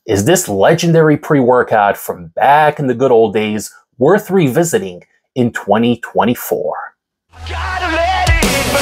Is this legendary pre-workout from back in the good old days worth revisiting in 2024? Gotta let it burn.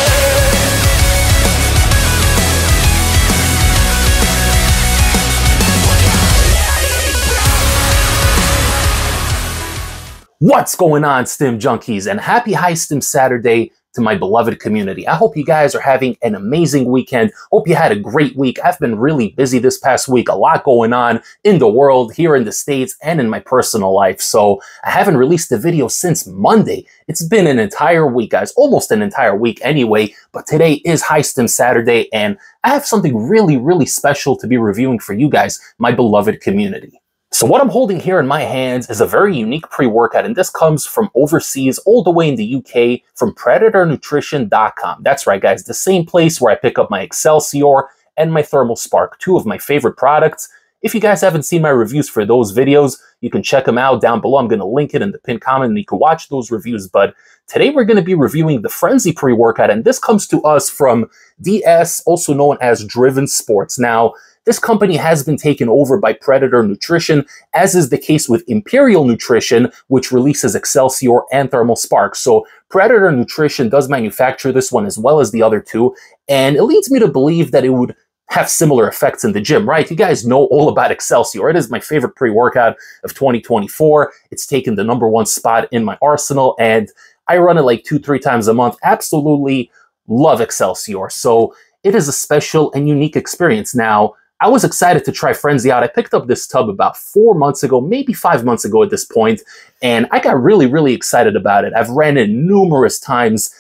What's going on, Stim Junkies, and happy High Stim Saturday to my beloved community. I hope you guys are having an amazing weekend. Hope you had a great week. I've been really busy this past week. A lot going on in the world, here in the States, and in my personal life. So I haven't released a video since Monday. It's been an entire week, guys. Almost an entire week anyway. But today is High Stim Saturday, and I have something really, really special to be reviewing for you guys, my beloved community. So what I'm holding here in my hands is a very unique pre-workout, and this comes from overseas, all the way in the UK, from predatornutrition.com. That's right, guys, the same place where I pick up my Excelsior and my Thermal Spark, two of my favorite products. If you guys haven't seen my reviews for those videos, you can check them out down below. I'm going to link it in the pinned comment, and you can watch those reviews. But today we're going to be reviewing the Frenzy pre-workout, and this comes to us from DS, also known as Driven Sports. Now, this company has been taken over by Predator Nutrition, as is the case with Imperial Nutrition, which releases Excelsior and Thermal Spark. So Predator Nutrition does manufacture this one as well as the other two, and it leads me to believe that it would have similar effects in the gym, right? You guys know all about Excelsior. It is my favorite pre-workout of 2024. It's taken the #1 spot in my arsenal, and I run it like 2-3 times a month. Absolutely love Excelsior. So it is a special and unique experience. Now, I was excited to try Frenzy out. I picked up this tub about 4 months ago, maybe 5 months ago at this point, and I got really, really excited about it. I've ran it numerous times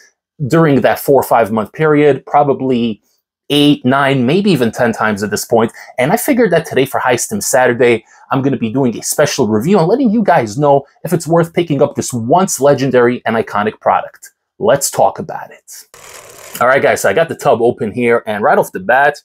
during that 4 or 5 month period, probably 8, 9, maybe even 10 times at this point. And I figured that today for High Stim Saturday, I'm going to be doing a special review and letting you guys know if it's worth picking up this once legendary and iconic product. Let's talk about it. All right, guys, so I got the tub open here, and right off the bat,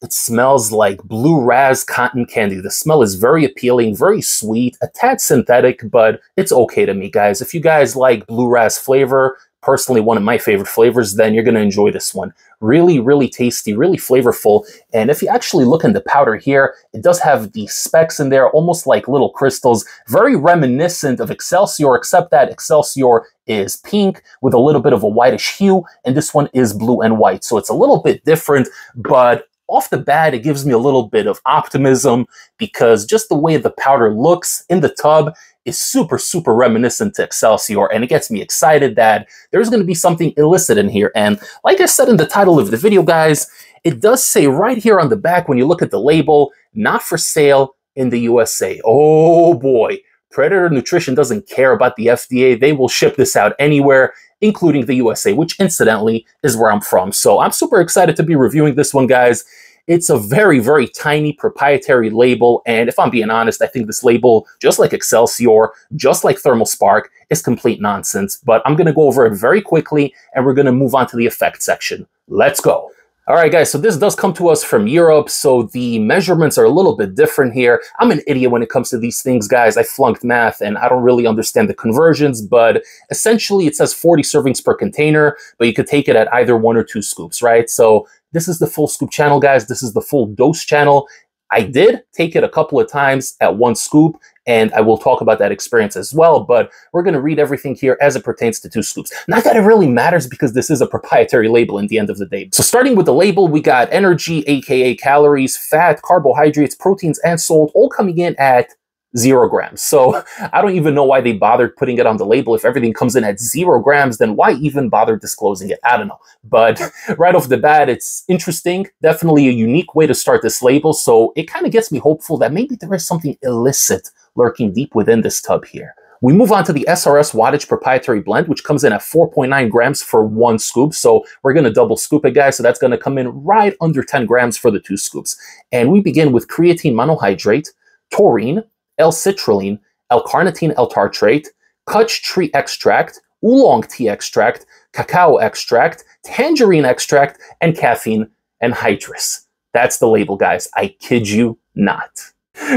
it smells like blue raz cotton candy. The smell is very appealing, very sweet, a tad synthetic, but it's okay to me, guys. If you guys like blue raz flavor, personally one of my favorite flavors, then you're going to enjoy this one. Really, really tasty, really flavorful. And if you actually look in the powder here, it does have the specks in there, almost like little crystals, very reminiscent of Excelsior, except that Excelsior is pink with a little bit of a whitish hue, and this one is blue and white. So it's a little bit different, but off the bat, it gives me a little bit of optimism because just the way the powder looks in the tub is super, super reminiscent to Excelsior, and it gets me excited that there's going to be something illicit in here. And like I said in the title of the video, guys, it does say right here on the back, when you look at the label, not for sale in the USA. Oh boy, Predator Nutrition doesn't care about the FDA. They will ship this out anywhere, including the USA, which incidentally is where I'm from. So I'm super excited to be reviewing this one, guys. It's a very, very tiny proprietary label, and if I'm being honest, I think this label, just like Excelsior, just like Thermal Spark, is complete nonsense. But I'm going to go over it very quickly, and we're going to move on to the effect section. Let's go. All right, guys, so this does come to us from Europe, so the measurements are a little bit different here. I'm an idiot when it comes to these things, guys. I flunked math, and I don't really understand the conversions, but essentially it says 40 servings per container, but you could take it at either 1 or 2 scoops, right? So this is the full scoop channel, guys. This is the full dose channel. I did take it a couple of times at 1 scoop, and I will talk about that experience as well, but we're going to read everything here as it pertains to 2 scoops. Not that it really matters because this is a proprietary label in the end of the day. So starting with the label, we got energy, aka calories, fat, carbohydrates, proteins, and salt, all coming in at 0 grams. So I don't even know why they bothered putting it on the label. If everything comes in at 0 grams, then why even bother disclosing it? I don't know. But right off the bat, it's interesting. Definitely a unique way to start this label. So it kind of gets me hopeful that maybe there is something illicit lurking deep within this tub here. We move on to the SRS wattage proprietary blend, which comes in at 4.9 grams for 1 scoop. So we're going to double scoop it, guys. So that's going to come in right under 10 grams for the 2 scoops. And we begin with creatine monohydrate, taurine, L-citrulline, L-carnitine L-tartrate, Kutch tree extract, oolong tea extract, cacao extract, tangerine extract, and caffeine anhydrous. That's the label, guys. I kid you not.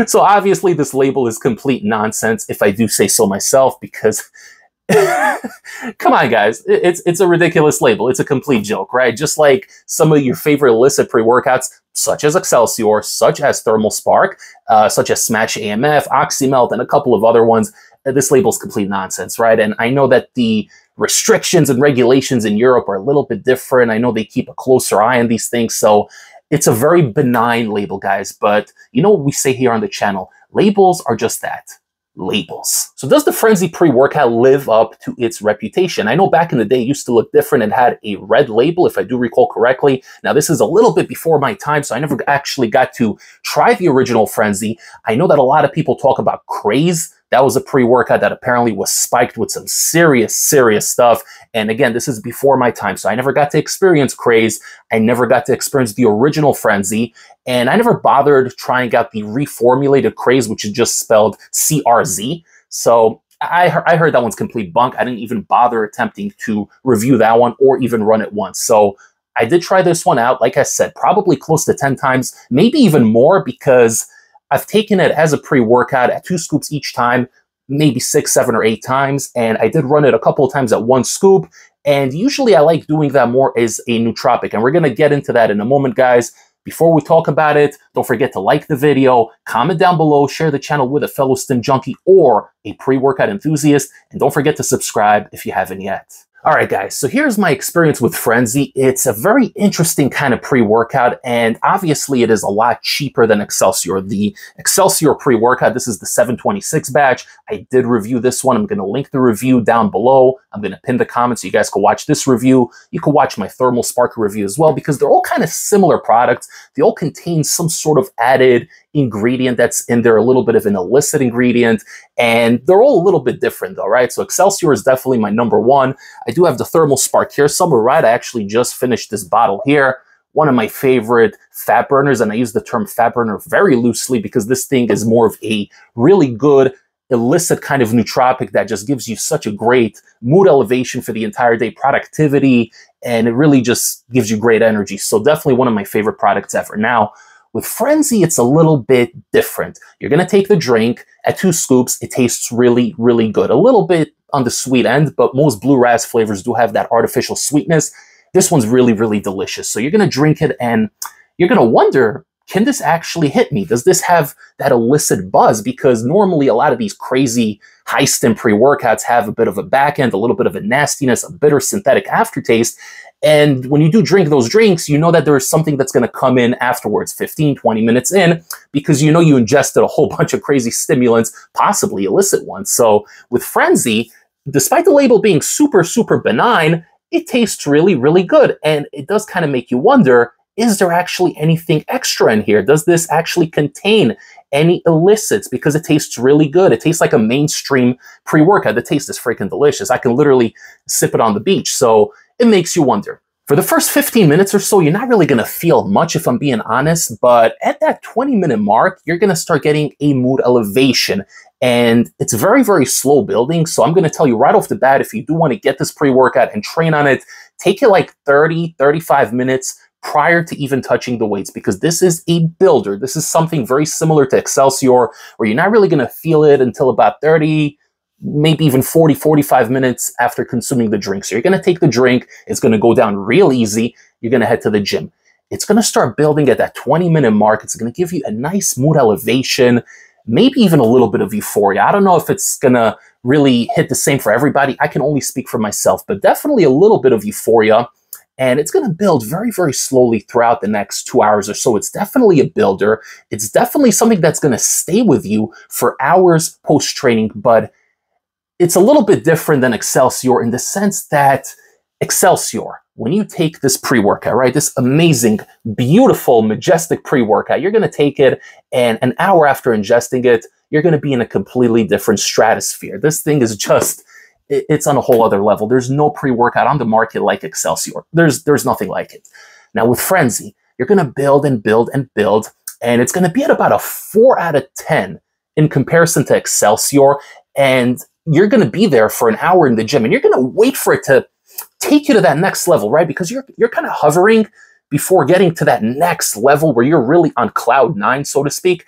So obviously this label is complete nonsense, if I do say so myself, because Come on, guys. It's a ridiculous label. It's a complete joke, right? Just like some of your favorite illicit pre-workouts, such as Excelsior, such as Thermal Spark, such as Smash AMF, Oxymelt, and a couple of other ones. This label is complete nonsense, right? And I know that the restrictions and regulations in Europe are a little bit different. I know they keep a closer eye on these things, so it's a very benign label, guys. But you know what we say here on the channel? Labels are just that. Labels. So does the Frenzy pre-workout live up to its reputation? I know back in the day it used to look different and had a red label, if I do recall correctly. Now this is a little bit before my time, so I never actually got to try the original Frenzy. I know that a lot of people talk about Craze. That was a pre-workout that apparently was spiked with some serious stuff. And again, this is before my time, so I never got to experience Craze. I never got to experience the original Frenzy. And I never bothered trying out the reformulated Craze, which is just spelled CRZ. So I heard that one's complete bunk. I didn't even bother attempting to review that one or even run it once. So I did try this one out, like I said, probably close to 10 times, maybe even more, because I've taken it as a pre-workout at 2 scoops each time, maybe 6, 7, or 8 times, and I did run it a couple of times at 1 scoop, and usually I like doing that more as a nootropic, and we're going to get into that in a moment, guys. Before we talk about it, don't forget to like the video, comment down below, share the channel with a fellow stim junkie or a pre-workout enthusiast, and don't forget to subscribe if you haven't yet. All right, guys, so here's my experience with Frenzy. It's a very interesting kind of pre-workout, and obviously it is a lot cheaper than Excelsior. The Excelsior pre-workout, this is the 726 batch. I did review this one. I'm going to link the review down below. I'm going to pin the comments so you guys can watch this review. You can watch my Thermal Spark review as well, because they're all kind of similar products. They all contain some sort of added ingredient that's in there, a little bit of an illicit ingredient, and they're all a little bit different though, right? So Excelsior is definitely my number one. I do have the Thermal Spark here. Summer Ride, I actually just finished this bottle here. One of my favorite fat burners, and I use the term fat burner very loosely because this thing is more of a really good illicit kind of nootropic that just gives you such a great mood elevation for the entire day, productivity, and it really just gives you great energy. So definitely one of my favorite products ever. Now, with Frenzy, it's a little bit different. You're going to take the drink at 2 scoops. It tastes really good. A little bit on the sweet end, but most blue ras flavors do have that artificial sweetness. This one's really delicious. So you're going to drink it and you're going to wonder, can this actually hit me? Does this have that illicit buzz? Because normally a lot of these crazy high stim pre-workouts have a bit of a back end, a little bit of a nastiness, a bitter synthetic aftertaste. And when you do drink those drinks, you know that there's something that's going to come in afterwards, 15, 20 minutes in, because you know you ingested a whole bunch of crazy stimulants, possibly illicit ones. So with Frenzy, despite the label being super benign, it tastes really good. And it does kind of make you wonder, is there actually anything extra in here? Does this actually contain any illicits? Because it tastes really good. It tastes like a mainstream pre-workout. The taste is freaking delicious. I can literally sip it on the beach. So it makes you wonder. For the first 15 minutes or so, you're not really going to feel much, if I'm being honest, but at that 20-minute mark, you're going to start getting a mood elevation, and it's very slow building. So I'm going to tell you right off the bat, if you do want to get this pre-workout and train on it, take it like 30-35 minutes prior to even touching the weights, because this is a builder. This is something very similar to Excelsior, where you're not really going to feel it until about 30, maybe even 40-45 minutes after consuming the drink. So you're going to take the drink, it's going to go down real easy, you're going to head to the gym. It's going to start building at that 20-minute mark. It's going to give you a nice mood elevation, maybe even a little bit of euphoria. I don't know if it's going to really hit the same for everybody. I can only speak for myself, but definitely a little bit of euphoria. And it's going to build very slowly throughout the next 2 hours or so. It's definitely a builder. It's definitely something that's going to stay with you for hours post-training, but it's a little bit different than Excelsior in the sense that Excelsior, when you take this pre-workout, right, this amazing, beautiful, majestic pre-workout, you're going to take it, and an hour after ingesting it, you're going to be in a completely different stratosphere. This thing is just, it's on a whole other level. There's no pre-workout on the market like Excelsior. There's nothing like it. Now with Frenzy, you're going to build and build, and it's going to be at about a 4 out of 10 in comparison to Excelsior, and you're going to be there for an hour in the gym, and you're going to wait for it to take you to that next level, right? Because you're kind of hovering before getting to that next level where you're really on cloud 9, so to speak.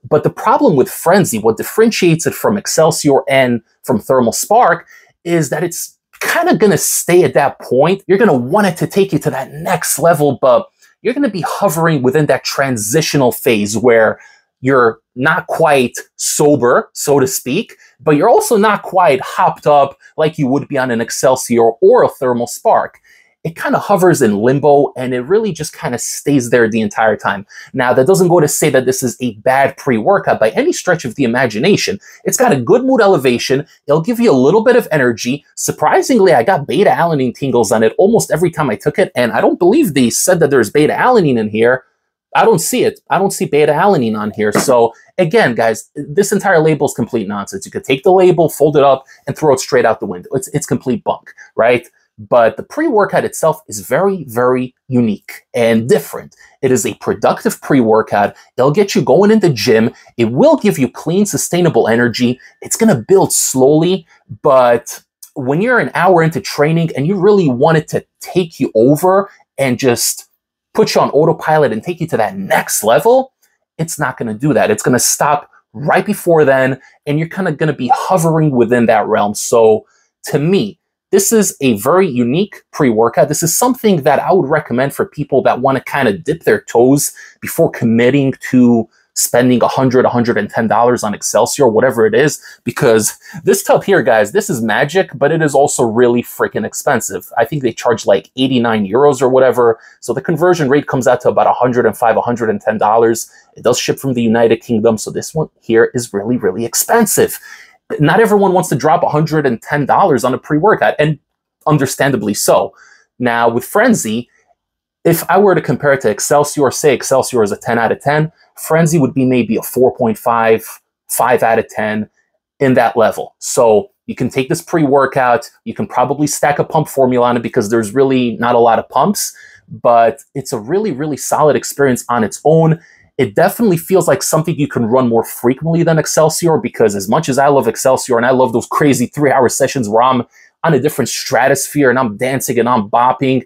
But the problem with Frenzy, what differentiates it from Excelsior and from Thermal Spark, is that it's kind of going to stay at that point. You're going to want it to take you to that next level, but you're going to be hovering within that transitional phase where you're not quite sober, so to speak, but you're also not quite hopped up like you would be on an Excelsior or a thermal spark. It kind of hovers in limbo, and it really just kind of stays there the entire time. Now, that doesn't go to say that this is a bad pre-workout by any stretch of the imagination. It's got a good mood elevation. It'll give you a little bit of energy. Surprisingly, I got beta-alanine tingles on it almost every time I took it, and I don't believe they said that there's beta-alanine in here. I don't see it. I don't see beta-alanine on here. So again, guys, this entire label is complete nonsense. You could take the label, fold it up, and throw it straight out the window. It's complete bunk, right? But the pre-workout itself is very, very unique and different. It is a productive pre-workout. It'll get you going in the gym. It will give you clean, sustainable energy. It's going to build slowly, but when you're an hour into training and you really want it to take you over and just put you on autopilot and take you to that next level, it's not going to do that. It's going to stop right before then, and you're kind of going to be hovering within that realm. So to me, this is a very unique pre-workout. This is something that I would recommend for people that want to kind of dip their toes before committing to spending $100, $110 on Excelsior, whatever it is, because this tub here, guys, this is magic, but it is also really freaking expensive. I think they charge like 89 euros or whatever. So the conversion rate comes out to about $105, $110. It does ship from the United Kingdom. So this one here is really, really expensive. Not everyone wants to drop $110 on a pre-workout, and understandably so. Now, with Frenzy, if I were to compare it to Excelsior, say Excelsior is a 10 out of 10, Frenzy would be maybe a 4.5, 5 out of 10 in that level. So you can take this pre-workout, you can probably stack a pump formula on it because there's really not a lot of pumps, but it's a really, really solid experience on its own. It definitely feels like something you can run more frequently than Excelsior, because as much as I love Excelsior and I love those crazy 3-hour sessions where I'm on a different stratosphere and I'm dancing and I'm bopping,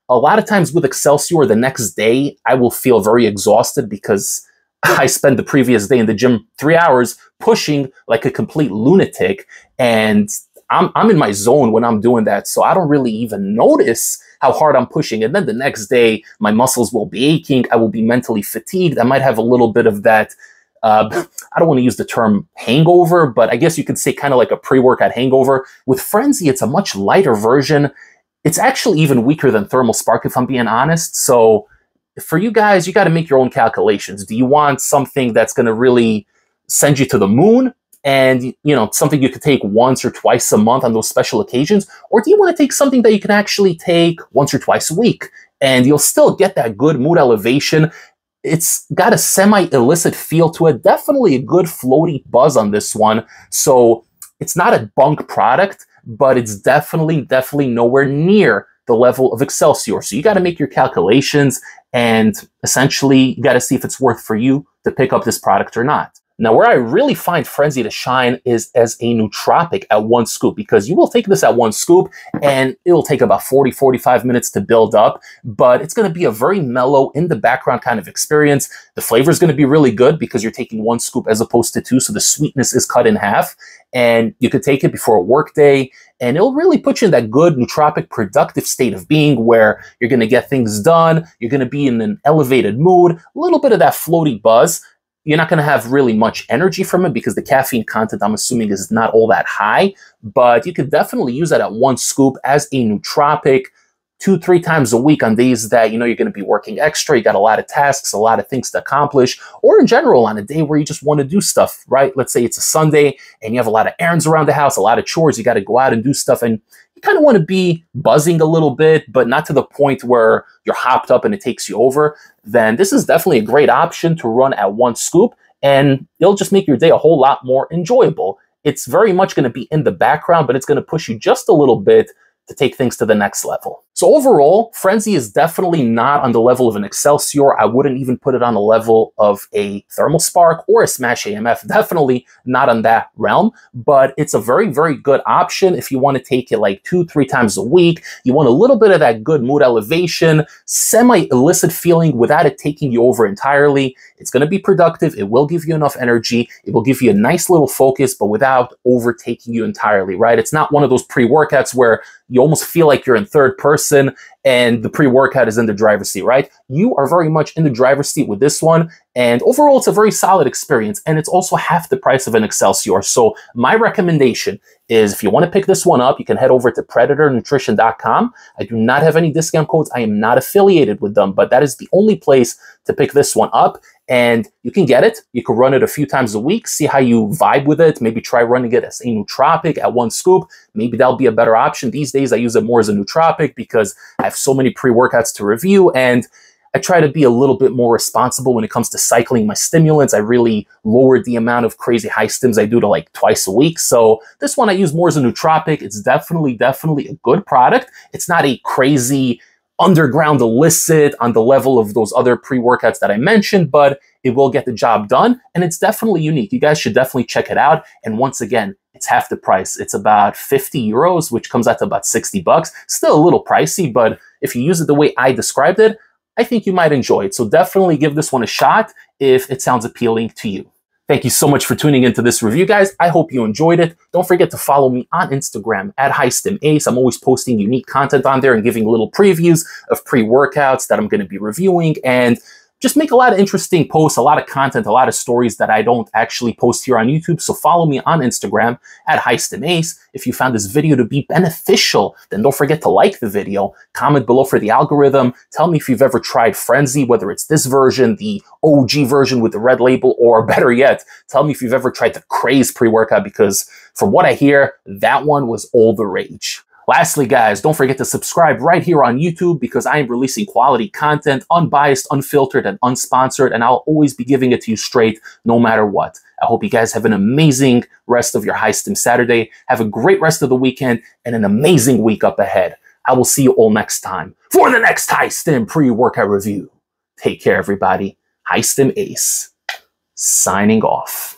a lot of times with Excelsior, the next day, I will feel very exhausted because I spent the previous day in the gym 3 hours pushing like a complete lunatic, and I'm in my zone when I'm doing that, so I don't really even notice how hard I'm pushing. And then the next day, my muscles will be aching. I will be mentally fatigued. I might have a little bit of that, I don't want to use the term hangover, but I guess you could say kind of like a pre-workout hangover. With Frenzy, it's a much lighter version. It's actually even weaker than Thermal Spark, if I'm being honest. So for you guys, you got to make your own calculations. Do you want something that's going to really send you to the moon? And, you know, something you could take once or twice a month on those special occasions? Or do you want to take something that you can actually take once or twice a week and you'll still get that good mood elevation? It's got a semi-illicit feel to it. Definitely a good floaty buzz on this one. So it's not a bunk product, but it's definitely nowhere near the level of Excelsior. So you got to make your calculations and essentially you got to see if it's worth for you to pick up this product or not. Now, where I really find Frenzy to shine is as a nootropic at one scoop, because you will take this at one scoop and it'll take about 40, 45 minutes to build up, but it's going to be a very mellow, in the background kind of experience. The flavor is going to be really good because you're taking one scoop as opposed to two, so the sweetness is cut in half, and you could take it before a work day, and it'll really put you in that good nootropic productive state of being where you're going to get things done, you're going to be in an elevated mood, a little bit of that floaty buzz. You're not going to have really much energy from it because the caffeine content, I'm assuming, is not all that high, but you could definitely use that at one scoop as a nootropic 2-3 times a week on days that, you know, you're going to be working extra, you got a lot of tasks, a lot of things to accomplish, or in general on a day where you just want to do stuff, right? Let's say it's a Sunday and you have a lot of errands around the house, a lot of chores, you got to go out and do stuff, and you kind of want to be buzzing a little bit, but not to the point where you're hopped up and it takes you over. Then this is definitely a great option to run at one scoop, and it'll just make your day a whole lot more enjoyable. It's very much going to be in the background, but it's going to push you just a little bit to take things to the next level. So overall, Frenzy is definitely not on the level of an Excelsior. I wouldn't even put it on the level of a Thermal Spark or a Smash AMF. Definitely not on that realm, but it's a very, very good option if you want to take it like 2-3 times a week. You want a little bit of that good mood elevation, semi-illicit feeling without it taking you over entirely. It's going to be productive. It will give you enough energy. It will give you a nice little focus, but without overtaking you entirely, right? It's not one of those pre-workouts where you almost feel like you're in third person and the pre-workout is in the driver's seat, right? You are very much in the driver's seat with this one. And overall, it's a very solid experience. And it's also half the price of an Excelsior. So my recommendation is if you want to pick this one up, you can head over to predatornutrition.com. I do not have any discount codes. I am not affiliated with them, but that is the only place to pick this one up. And you can get it. You can run it a few times a week, see how you vibe with it. Maybe try running it as a nootropic at one scoop. Maybe that'll be a better option. These days, I use it more as a nootropic because I have so many pre-workouts to review, and I try to be a little bit more responsible when it comes to cycling my stimulants. I really lowered the amount of crazy high stims I do to like twice a week. So this one I use more as a nootropic. It's definitely a good product. It's not a crazy underground illicit on the level of those other pre-workouts that I mentioned, but it will get the job done, and it's definitely unique. You guys should definitely check it out. And once again, it's half the price. It's about 50 euros, which comes out to about 60 bucks. Still a little pricey, but if you use it the way I described it, I think you might enjoy it. So definitely give this one a shot if it sounds appealing to you. Thank you so much for tuning into this review, guys. I hope you enjoyed it. Don't forget to follow me on Instagram at High Stim Ace. I'm always posting unique content on there and giving little previews of pre-workouts that I'm going to be reviewing, and just make a lot of interesting posts, a lot of content, a lot of stories that I don't actually post here on YouTube. So follow me on Instagram at High Stim Ace. If you found this video to be beneficial, then don't forget to like the video, comment below for the algorithm. Tell me if you've ever tried Frenzy, whether it's this version, the OG version with the red label, or better yet, tell me if you've ever tried the Craze pre-workout, because from what I hear, that one was all the rage. Lastly, guys, don't forget to subscribe right here on YouTube, because I am releasing quality content, unbiased, unfiltered, and unsponsored, and I'll always be giving it to you straight no matter what. I hope you guys have an amazing rest of your High Stim Saturday. Have a great rest of the weekend and an amazing week up ahead. I will see you all next time for the next High Stim pre-workout review. Take care, everybody. High Stim Ace, signing off.